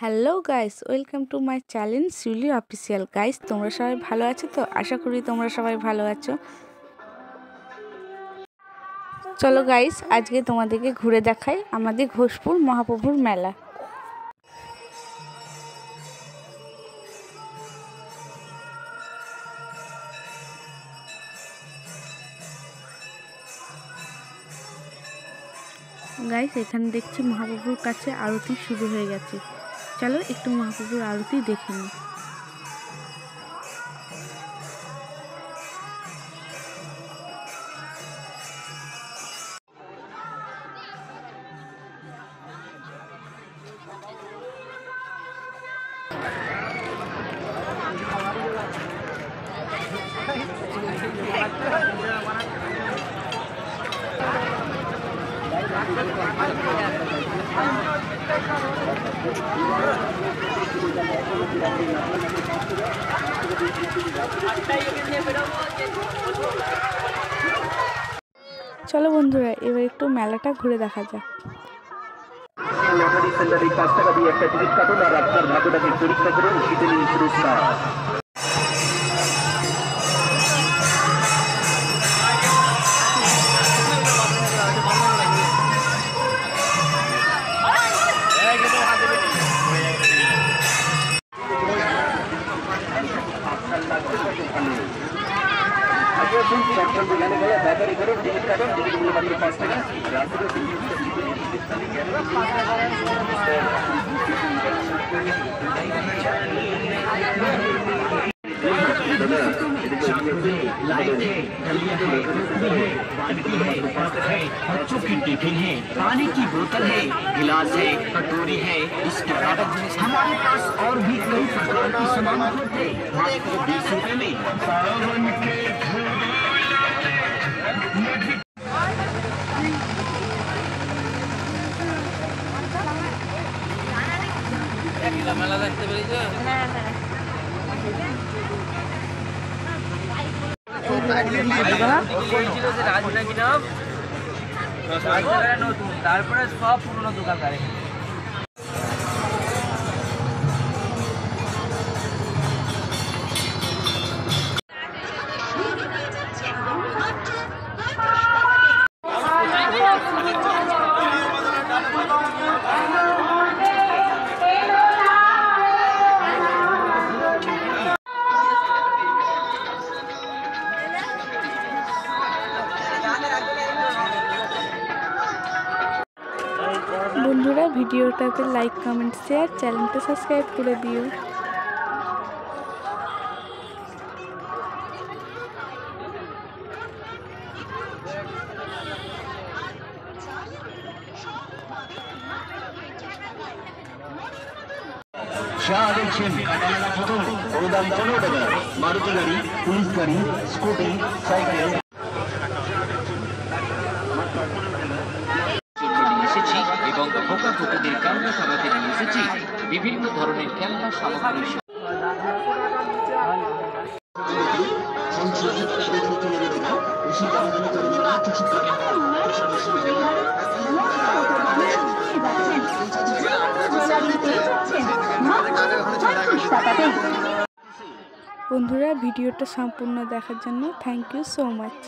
Hello guys, welcome to my channel Shiuli official. Guys, তোমরা সবাই ভালো আছো তো? আশা করি তোমরা সবাই ভালো আছো। চলো গাইস, আজকে তোমাদেরকে ঘুরে দেখাই আমাদের ঘোষপুর মহাপ্রভুর মেলা। গাইস, এখানে দেখছি মহাপ্রভুর কাছে আরতি শুরু হয়ে গেছে। চলো একটু মহাপ্রভুর আরতি দেখে নিই। চলো বন্ধুরা, এবার একটু মেলাটা ঘুরে দেখা যাক। লটারি সেন্টারে 5 টাকা দিয়ে একটা টিকিট কাটুন আর আপনার ভাগ্যটাকে পরীক্ষা করুন, জিতে নিন পুরস্কার। ব্যাটারি করুন, টিকিট কাটুন, টিকিটগুলো মাত্র 5 টাকা। बच्चों की टिफिन है, पानी की बोतल है, गिलास है, कटोरी है। इसके अलावा हमारे पास और भी कई प्रकार की सामान उपलब्ध है, मात्र 20 रुपए में। মেলা দেখতে পেরেছো? নতুন, তারপরে সব পুরোনো দোকানদার। বন্ধুরা, ভিডিওটাতে লাইক, কমেন্ট, শেয়ার, চ্যানেলটা সাবস্ক্রাইব করে দিও। অনুদান 15 টাকা। মারুতি গাড়ি, পুলিশ গাড়ি, স্কুটি, সাইকেল এসেছি এবং খোকা খোকাদের খেলনা সাজাতে নিয়ে এসেছি বিভিন্ন ধরনের খেলনা সামগ্রী। বন্ধুরা, ভিডিওটা সম্পূর্ণ দেখার জন্য থ্যাংক ইউ সো মাচ।